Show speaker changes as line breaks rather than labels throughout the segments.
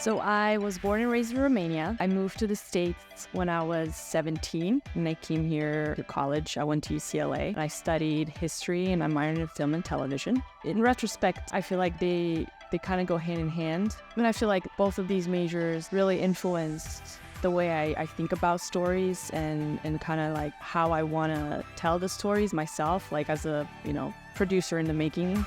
So I was born and raised in Romania. I moved to the States when I was 17 and I came here to college. I went to UCLA and I studied history and I minored in film and television. In retrospect, I feel like they kind of go hand in hand. And I feel like both of these majors really influenced the way I think about stories and kind of like how I want to tell the stories myself, like as a, producer in the making.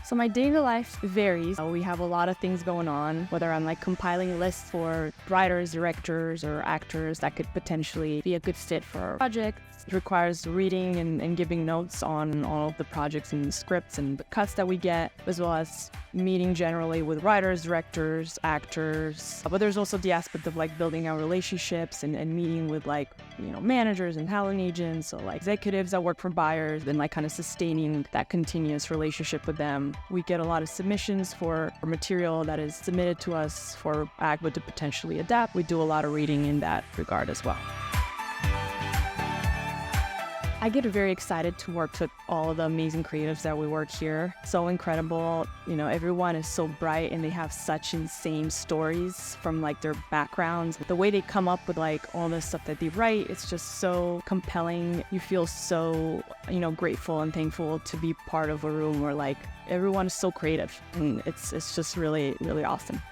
So my daily life varies. We have a lot of things going on, whether I'm like compiling lists for writers, directors, or actors that could potentially be a good fit for our project. It requires reading and giving notes on all of the projects and the scripts and the cuts that we get, as well as meeting generally with writers, directors, actors. But there's also the aspect of like building our relationships and meeting with like, managers and talent agents, or like executives that work for buyers, and like kind of sustaining that continuous relationship with them. We get a lot of submissions for material that is submitted to us for AGBO to potentially adapt. We do a lot of reading in that regard as well. I get very excited to work with all of the amazing creatives that we work here. So incredible. Everyone is so bright and they have such insane stories from like their backgrounds. The way they come up with like all the stuff that they write, it's just so compelling. You feel so, grateful and thankful to be part of a room where like everyone is so creative, and it's just really, really awesome.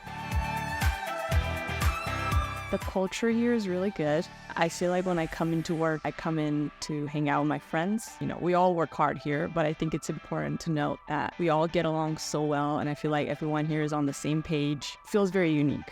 The culture here is really good. I feel like when I come into work, I come in to hang out with my friends. We all work hard here, but I think it's important to note that we all get along so well, and I feel like everyone here is on the same page. It feels very unique.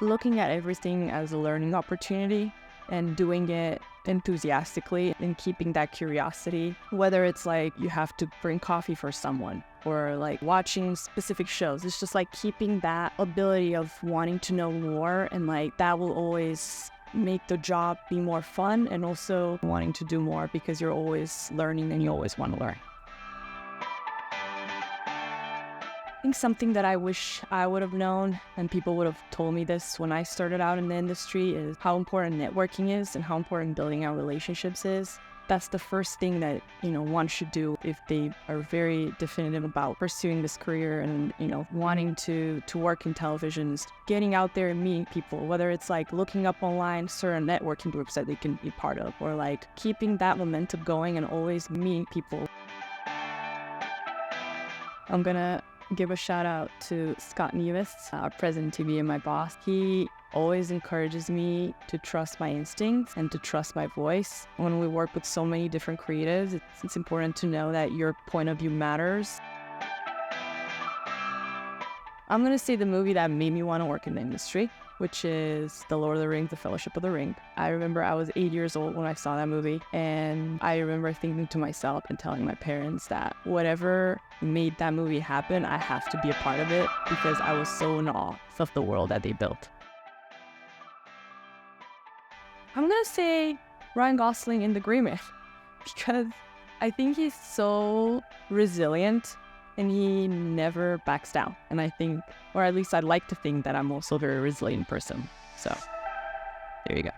Looking at everything as a learning opportunity and doing it enthusiastically and keeping that curiosity, whether it's like you have to bring coffee for someone or like watching specific shows. It's just like keeping that ability of wanting to know more, and like that will always make the job be more fun, and also wanting to do more because you're always learning and you always want to learn. I think something that I wish I would have known, and people would have told me this when I started out in the industry, is how important networking is and how important building out relationships is. That's the first thing that, one should do if they are very definitive about pursuing this career and, wanting to work in television, is getting out there and meeting people, whether it's like looking up online certain networking groups that they can be part of, or like keeping that momentum going and always meeting people. I'm gonna give a shout out to Scott Nevis, our president to be and my boss. He always encourages me to trust my instincts and to trust my voice. When we work with so many different creatives, it's important to know that your point of view matters. I'm gonna say the movie that made me want to work in the industry, which is The Lord of the Rings, The Fellowship of the Ring. I remember I was 8 years old when I saw that movie, and I remember thinking to myself and telling my parents that whatever made that movie happen, I have to be a part of it, because I was so in awe of the world that they built. I'm gonna say Ryan Gosling in The Grey Man, because I think he's so resilient and he never backs down. And I think, or at least I'd like to think, that I'm also a very resilient person. So there you go.